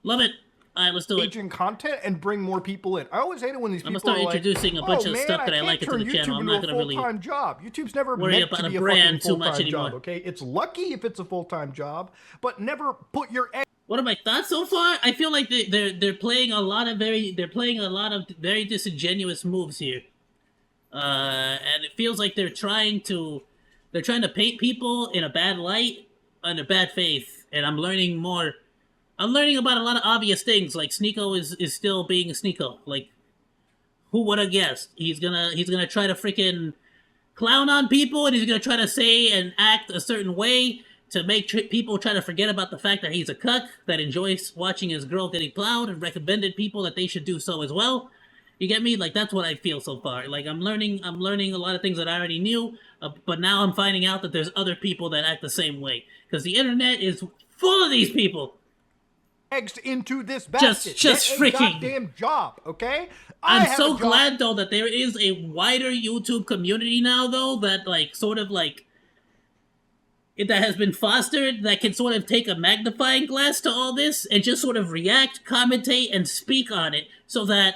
Love it. All right, let's do it. engaging content and bring more people in. I always hate it when these I'm gonna people start are like, introducing a bunch oh, of man, stuff that I can't like into turn the channel. YouTube I'm into not a gonna really full-time job. YouTube's never worry meant about to a be a brand fucking too much full-time job, anymore. okay? It's lucky if it's a full-time job, but never put your egg. What are my thoughts so far? I feel like they're playing a lot of very disingenuous moves here, and it feels like they're trying to paint people in a bad light, under bad faith. And I'm learning more. I'm learning about a lot of obvious things, like Sneeko is still being a Sneeko. Like, who would have guessed? He's gonna try to freaking clown on people, and he's gonna try to say and act a certain way to make people try to forget about the fact that he's a cuck that enjoys watching his girl getting plowed, and recommended people that they should do so as well. You get me? Like, that's what I feel so far. Like, I'm learning a lot of things that I already knew, but now I'm finding out that there's other people that act the same way, because the internet is full of these people. Eggs into this basket. Just Get a freaking goddamn job, okay? I'm so glad though that there is a wider YouTube community now, though, that like sort of like that has been fostered, that can sort of take a magnifying glass to all this and just sort of react, commentate, and speak on it, so that,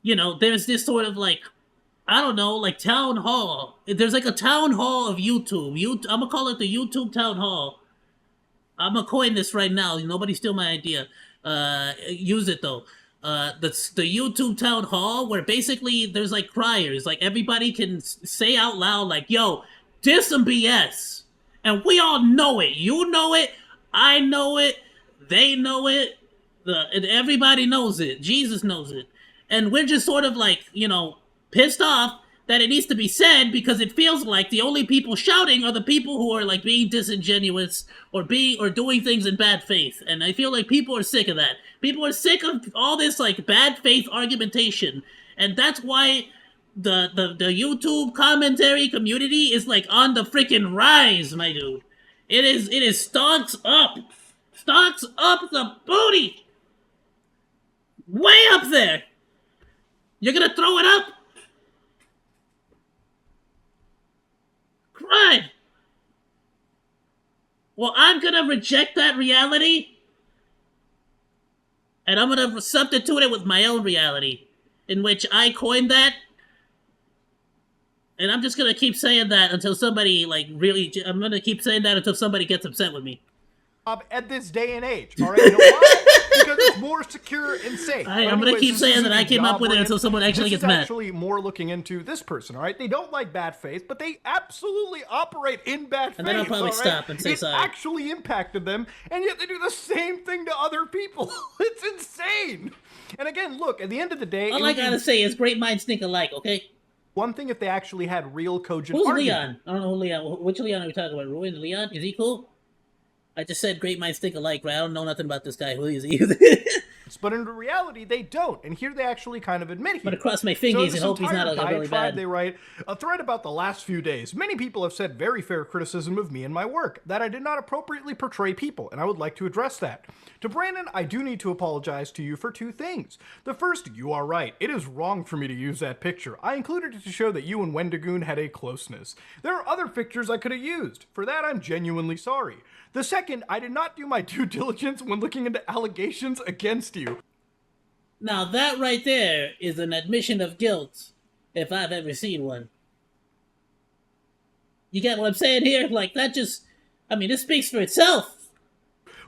you know, there's this sort of like, I don't know, like town hall. There's like a town hall of YouTube. I'm gonna call it the YouTube town hall. I'm gonna coin this right now. Nobody steal my idea. Use it though. The YouTube town hall, where basically there's like criers, like everybody can say out loud, like, "Yo, this some BS," and we all know it. You know it. I know it. They know it. And everybody knows it. Jesus knows it, and we're just sort of like, you know, pissed off that it needs to be said, because it feels like the only people shouting are the people who are like being disingenuous or doing things in bad faith. And I feel like people are sick of that. People are sick of all this like bad faith argumentation. And that's why the YouTube commentary community is like on the freaking rise, my dude. It is stocks up. Stocks up the booty. Way up there. You're gonna throw it up? Right. Well, I'm gonna reject that reality, and I'm gonna substitute it with my own reality, in which I coined that, and I'm just gonna keep saying that until somebody, like, really, I'm gonna keep saying that until somebody gets upset with me. At this day and age, all right? You know why? Because it's more secure and safe. I'm gonna keep saying that I came up with it until someone actually gets mad. Actually, more looking into this person, all right? They don't like bad faith, but they absolutely operate in bad faith. And then I'll probably stop and say sorry. It actually impacted them, and yet they do the same thing to other people. It's insane. And again, look, at the end of the day, all I gotta say is great minds think alike, okay? One thing if they actually had real cogent Who's argument. Leon? I don't know who Leon. Which Leon are we talking about? Ruined Leon? Is he cool? I just said great minds think alike, right? I don't know nothing about this guy. Who is he? But in reality, they don't. And here they actually kind of admit it. I'm gonna cross my fingers and hope he's not really bad. They write a thread about the last few days. Many people have said very fair criticism of me and my work, that I did not appropriately portray people, and I would like to address that. To Brandon, I do need to apologize to you for two things. The first, you are right. It is wrong for me to use that picture. I included it to show that you and Wendigoon had a closeness. There are other pictures I could have used. For that, I'm genuinely sorry. The second, I did not do my due diligence when looking into allegations against you. Now that right there is an admission of guilt, if I've ever seen one. You get what I'm saying here? Like, that just, I mean, this speaks for itself.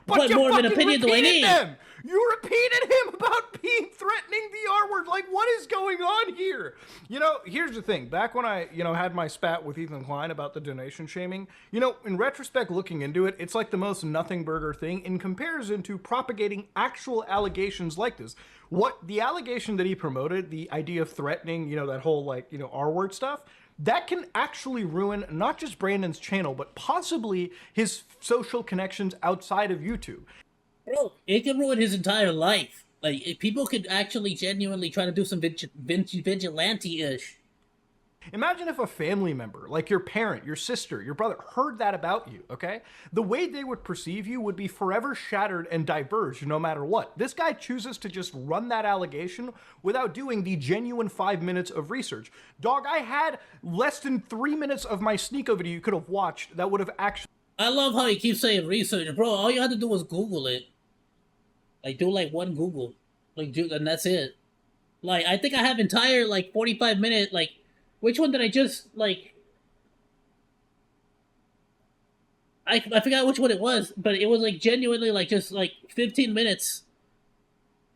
But what you more of an fucking opinion do I repeated need? them! You repeated him about being threatening the R word. Like, what is going on here? You know, here's the thing. Back when I, had my spat with Ethan Klein about the donation shaming, in retrospect, looking into it, it's like the most nothing burger thing in comparison to propagating actual allegations like this. What the allegation that he promoted, the idea of threatening, that whole, R word stuff, that can actually ruin not just Brandon's channel, but possibly his social connections outside of YouTube. Bro, it can ruin his entire life. Like, if people could actually genuinely try to do some vigilante-ish Imagine if a family member, like your parent, your sister, your brother, heard that about you, okay? The way they would perceive you would be forever shattered and diverged no matter what. This guy chooses to just run that allegation without doing the genuine 5 minutes of research. Dog, I had less than 3 minutes of my Sneeko video you could have watched that would have actually... I love how he keeps saying research. Bro, all you had to do was Google it. Like, do like one Google. Like, dude, and that's it. Like, I think I have entire, like, 45-minute, like... Which one did I just, like... I forgot which one it was, but it was, like, genuinely, like, just, like, 15 minutes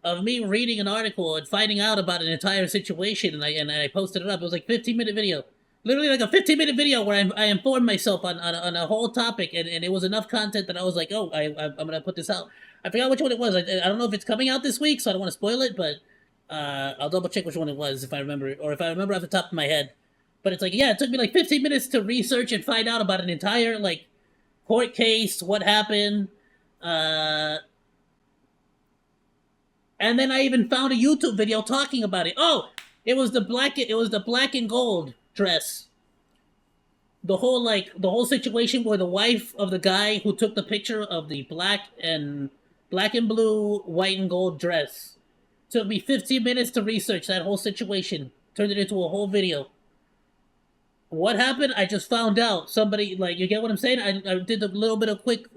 of me reading an article and finding out about an entire situation, and I posted it up. It was, like, 15-minute video. Literally, like, a 15-minute video where I informed myself on a whole topic, and it was enough content that I was like, oh, I'm gonna put this out. I forgot which one it was. I don't know if it's coming out this week, so I don't want to spoil it, but... I'll double check which one it was if I remember, or if I remember off the top of my head. But it's like, yeah, it took me like 15 minutes to research and find out about an entire, like, court case, what happened, and then I even found a YouTube video talking about it. Oh, it was the black and gold dress. The whole situation where the wife of the guy who took the picture of the black and blue, white and gold dress. Took me 15 minutes to research that whole situation. Turned it into a whole video. What happened? I just found out. Somebody, like, you get what I'm saying? I did a little bit of quick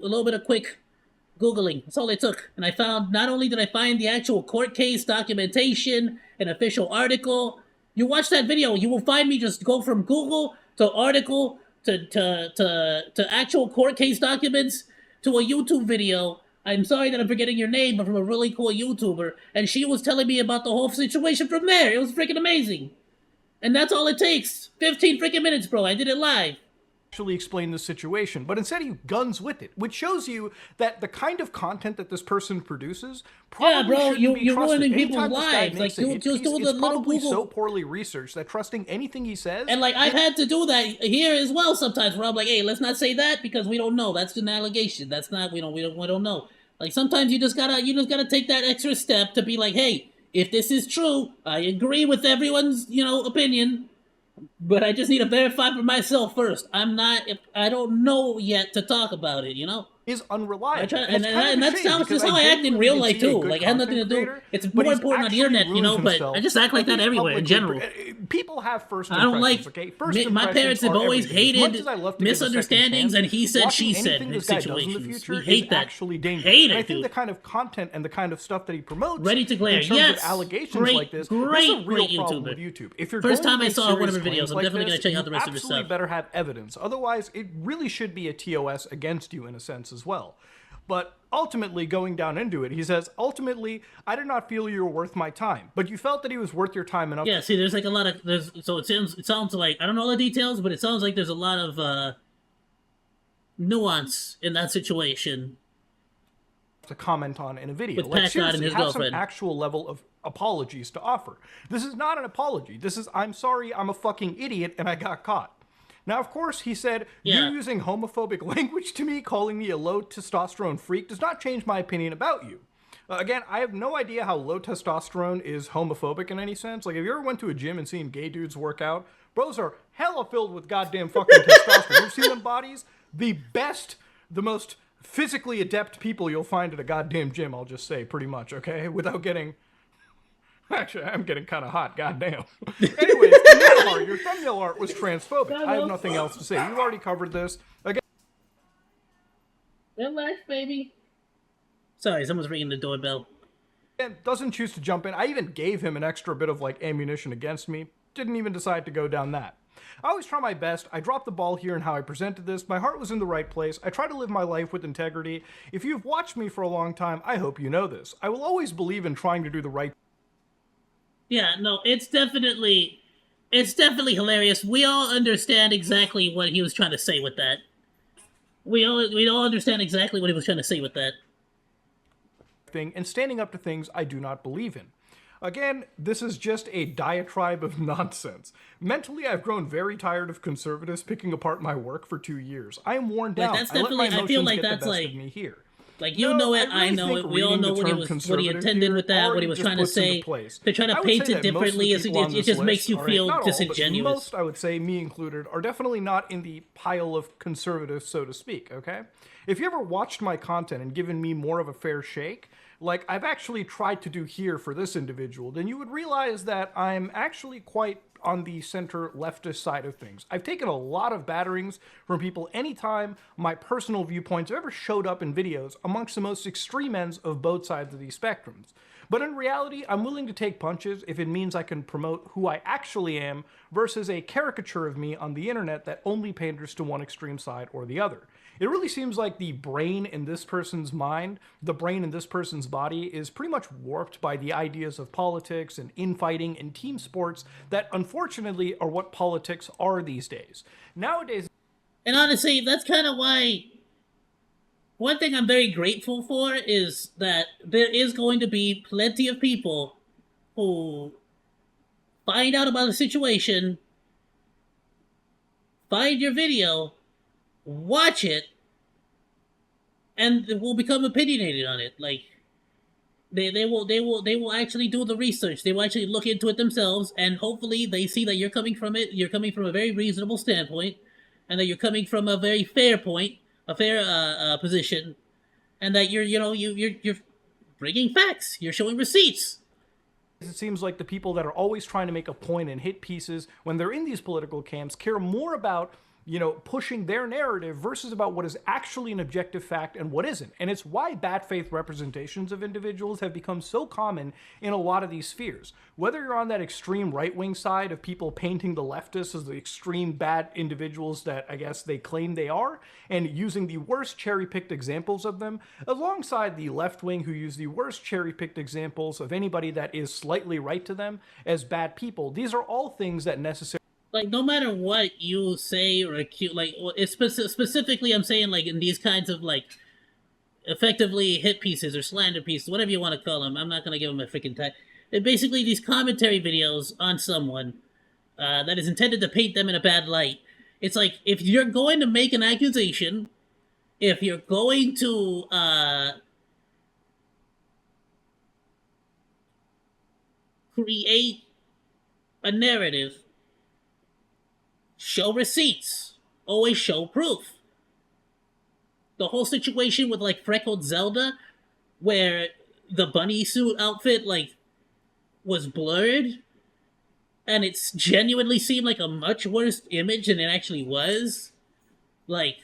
Googling. That's all it took. And I found, not only did I find the actual court case, documentation, an official article. You watch that video, you will find me just go from Google to article to actual court case documents to a YouTube video. I'm sorry that I'm forgetting your name, but from a really cool YouTuber, and she was telling me about the whole situation from there. It was freaking amazing. And that's all it takes. 15 freaking minutes, bro. I did it live. Actually explain the situation, but instead he guns with it, which shows you that the kind of content that this person produces probably shouldn't be trusted. Ruining people's Anytime this guy lives. Like, makes a hit just piece, do the it's little probably Google. so poorly researched that trusting anything he says... And, like, I've had to do that here as well sometimes, where I'm like, hey, let's not say that because we don't know. That's an allegation. That's not, we don't know. Like, sometimes you just gotta take that extra step to be like, hey, if this is true, I agree with everyone's, opinion, but I just need to verify for myself first. I don't know yet to talk about it, is unreliable. And that's how I act in real life too. Like, it has nothing to do. It's more important on the internet, but I just act like that everywhere in general. People have first I don't like. okay? First My parents have always hated misunderstandings and he said, she said situations. We hate that. Actually dangerous. Hate it, I think the kind of content and the kind of stuff that he promotes, ready to glare. in terms Yes, of allegations great, like this, great is a real problem YouTuber. with YouTube. If you're First going time to I make saw one of her serious videos, I'm claims definitely like gonna check out the this, rest of her you absolutely stuff. better have evidence. Otherwise, it really should be a TOS against you in a sense as well. But ultimately, going down into it, he says, ultimately, I did not feel you were worth my time, but you felt that he was worth your time enough. Yeah, see, there's like a lot of, so it sounds like, I don't know all the details, but it sounds like there's a lot of nuance in that situation. To comment on in a video. With Like, Pat Shot and seriously, his have girlfriend. some actual level of apologies to offer. This is not an apology. This is, I'm sorry, I'm a fucking idiot and I got caught. Now, of course, he said, you using homophobic language to me, calling me a low testosterone freak, does not change my opinion about you. Again, I have no idea how low testosterone is homophobic in any sense. Like, if you ever went to a gym and seen gay dudes work out, bros are hella filled with goddamn fucking testosterone. You've seen them bodies? The best, the most physically adept people you'll find at a goddamn gym, I'll just say, pretty much, okay? Without getting... Actually, I'm getting kind of hot, goddamn. Anyways, your thumbnail art was transphobic. I have nothing else to say. You've already covered this. Again, Relax, baby. Sorry, someone's ringing the doorbell. and doesn't choose to jump in. I even gave him an extra bit of, like, ammunition against me. Didn't even decide to go down that. I always try my best. I dropped the ball here in how I presented this. My heart was in the right place. I try to live my life with integrity. If you've watched me for a long time, I hope you know this. I will always believe in trying to do the right thing. Yeah, no, it's definitely hilarious. We all understand exactly what he was trying to say with that. We all understand exactly what he was trying to say with that. And standing up to things I do not believe in. Again, this is just a diatribe of nonsense. Mentally, I've grown very tired of conservatives picking apart my work for 2 years. I am worn down. Like, that's I let my definitely- I feel emotions like get that's the best like- of me here. Like, you No, know it, I I know think it. We all reading know the what he term was, what he conservative intended here with that, what he already was just trying to puts into say. place. They're trying I to would paint say it that most of the differently. people on It this just makes list, you all right, feel not all, but disingenuous. most, I would say, me included, are definitely not in the pile of conservatives, so to speak, okay? If you ever watched my content and given me more of a fair shake, like I've actually tried to do here for this individual, then you would realize that I'm actually quite on the center leftist side of things. I've taken a lot of batterings from people anytime my personal viewpoints have ever showed up in videos amongst the most extreme ends of both sides of these spectrums. But in reality, I'm willing to take punches if it means I can promote who I actually am versus a caricature of me on the internet that only panders to one extreme side or the other. It really seems like the brain in this person's mind, the brain in this person's body, is pretty much warped by the ideas of politics and infighting and team sports that unfortunately are what politics are these days. Nowadays, And honestly, that's kind of why one thing I'm very grateful for is that there is going to be plenty of people who find out about a situation, find your video, watch it, and will become opinionated on it. Like, they will actually do the research. They will actually look into it themselves, and hopefully they see that you're coming from a very reasonable standpoint, and that you're coming from a very fair point, a fair position, and that you're bringing facts. You're showing receipts. it seems like the people that are always trying to make a point and hit pieces when they're in these political camps care more about, pushing their narrative versus about what is actually an objective fact and what isn't. And it's why bad faith representations of individuals have become so common in a lot of these spheres. Whether you're on that extreme right-wing side of people painting the leftists as the extreme bad individuals that I guess they claim they are, and using the worst cherry-picked examples of them, alongside the left wing who use the worst cherry-picked examples of anybody that is slightly right to them as bad people, these are all things that necessarily Like, no matter what you say or accuse, like, specifically, I'm saying, like, in these kinds of, like, effectively hit pieces or slander pieces, whatever you want to call them. I'm not going to give them a freaking tag. They're basically these commentary videos on someone that is intended to paint them in a bad light. It's like, if you're going to make an accusation, if you're going to create a narrative, show receipts. Always show proof. The whole situation with, like, Freckled Zelda, where the bunny suit outfit, like, was blurred, and it genuinely seemed like a much worse image than it actually was. Like,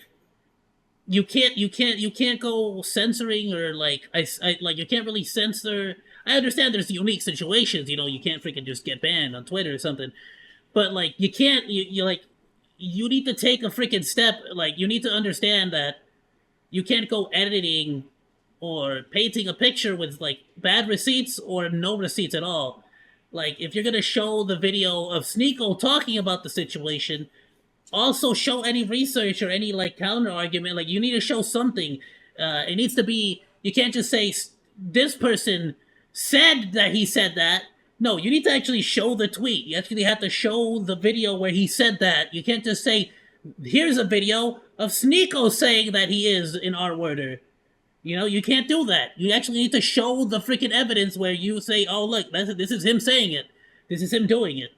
you can't go censoring, or like like, you can't really censor. I understand there's unique situations, you can't freaking just get banned on Twitter or something. But, like, you can't, you need to take a freaking step. Like, you need to understand that you can't go editing or painting a picture with, like, bad receipts or no receipts at all. Like, if you're gonna show the video of Sneeko talking about the situation, also show any research or any, like, counter argument. Like, you need to show something. It needs to be, you can't just say, this person said that he said that. No, you need to actually show the tweet. You actually have to show the video where he said that. You can't just say, here's a video of Sneeko saying that he is an R-worder. You can't do that. You actually need to show the freaking evidence where you say, oh, look, this is him saying it. This is him doing it.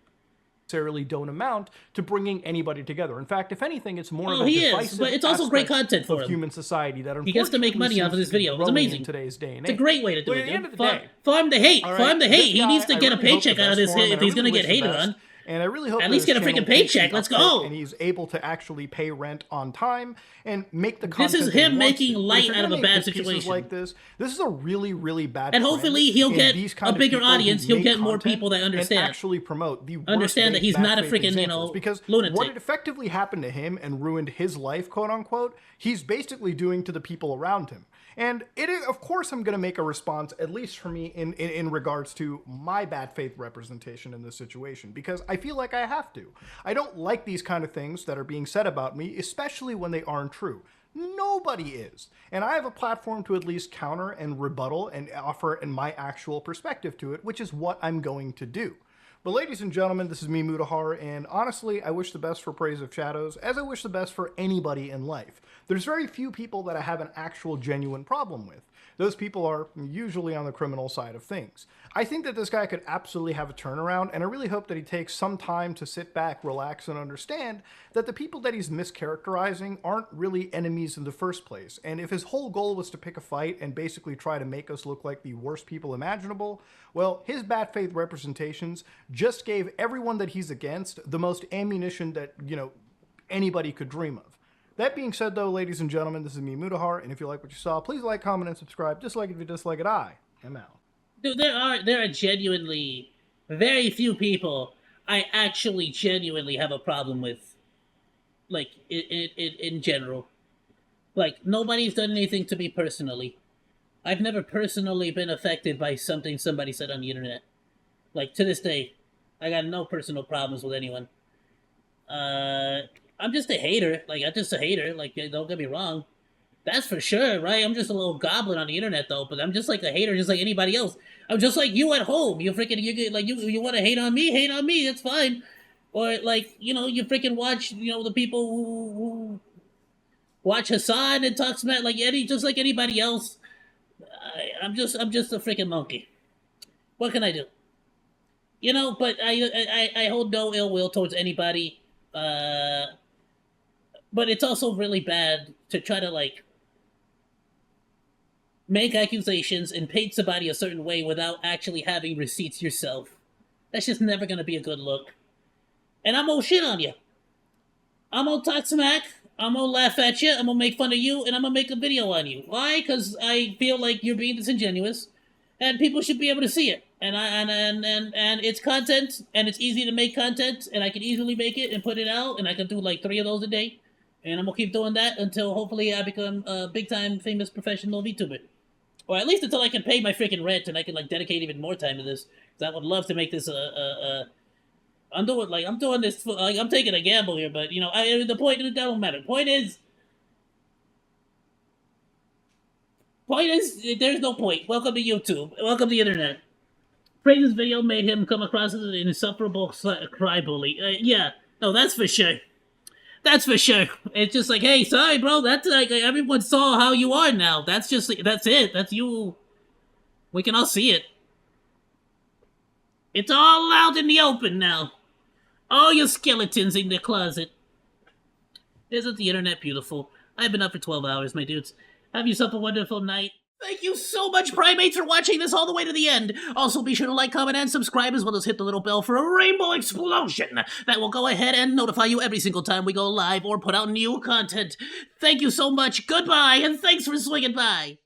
necessarily don't amount to bringing anybody together. In fact, if anything, it's more of a he divisive is, but it's also great aspect content for of him. human society that He gets to make money unfortunately off of this seems to be video. It's growing amazing. in today's day and It's a age. great way to do But it. at the end of the Farm, day, farm the hate. all right, Farm the hate. this He guy, needs to I get a really hope the paycheck out of best this for him, if and I he's going to really get wish the hated best. on. And I really hope At that least his get a freaking channel takes the paycheck. Let's uptick go. And he's able to actually pay rent on time and make the This content is that he him wants making to. But if light you're out of gonna a make bad hit pieces situation. like this is a really, really bad And trend hopefully he'll in get these a kind of bigger people who audience. He'll make get more content people that and understand. actually promote the worst Understand that fake he's bad not a faith freaking, examples. Because lunatic. what had effectively happened to him and ruined his life, quote unquote, he's basically doing to the people around him. And of course, I'm going to make a response, at least for me, in regards to my bad faith representation in this situation, because I feel like I have to. I don't like these kind of things that are being said about me, especially when they aren't true. Nobody is. And I have a platform to at least counter and rebuttal and offer my actual perspective to it, which is what I'm going to do. But ladies and gentlemen, this is me, Mutahar, and honestly, I wish the best for Praise of Shadows, as I wish the best for anybody in life. There's very few people that I have an actual genuine problem with. Those people are usually on the criminal side of things. I think that this guy could absolutely have a turnaround, and I really hope that he takes some time to sit back, relax, and understand that the people that he's mischaracterizing aren't really enemies in the first place. And if his whole goal was to pick a fight and basically try to make us look like the worst people imaginable, well, his bad faith representations just gave everyone that he's against the most ammunition that, anybody could dream of. That being said, though, ladies and gentlemen, this is me, Mutahar, and if you like what you saw, please like, comment, and subscribe. Dislike it if you dislike it. I am out. Dude, there are genuinely very few people I actually genuinely have a problem with, like, in general. Like, nobody's done anything to me personally. I've never personally been affected by something somebody said on the internet. Like, to this day, I got no personal problems with anyone. I'm just a hater. Like, I'm just a hater. Like, don't get me wrong. That's for sure, right? I'm just a little goblin on the internet, though. But I'm just like a hater, just like anybody else. I'm just like you at home. You want to hate on me? Hate on me. That's fine. Or like, you freaking watch, the people who watch Hassan and talk smack just like anybody else. I'm just a freaking monkey. What can I do? But I hold no ill will towards anybody. But it's also really bad to try to, like, make accusations and paint somebody a certain way without actually having receipts yourself. That's just never going to be a good look. And I'm gonna shit on you. I'm gonna talk smack. I'm gonna laugh at you. I'm gonna make fun of you. And I'm gonna make a video on you. Why? Because I feel like you're being disingenuous. And people should be able to see it. And it's content. And it's easy to make content. And I can easily make it and put it out. And I can do like 3 of those a day. And I'm going to keep doing that until hopefully I become a big-time famous professional Vtuber. Or at least until I can pay my freaking rent and I can, like, dedicate even more time to this. Because I would love to make this I'm doing this, like, I'm taking a gamble here, but, the point, that don't matter. Point is, there's no point. Welcome to YouTube. Welcome to the internet. Praise's video made him come across as an insufferable crybaby. Yeah, no, that's for sure. That's for sure. It's just like, hey, sorry, bro. That's like everyone saw how you are now. That's it. That's you. We can all see it. It's all out in the open now. All your skeletons in the closet. Isn't the internet beautiful? I've been up for 12 hours, my dudes. Have yourself a wonderful night. Thank you so much, primates, for watching this all the way to the end. Also, be sure to like, comment, and subscribe, as well as hit the little bell for a rainbow explosion that will go ahead and notify you every single time we go live or put out new content. Thank you so much, goodbye, and thanks for swinging by.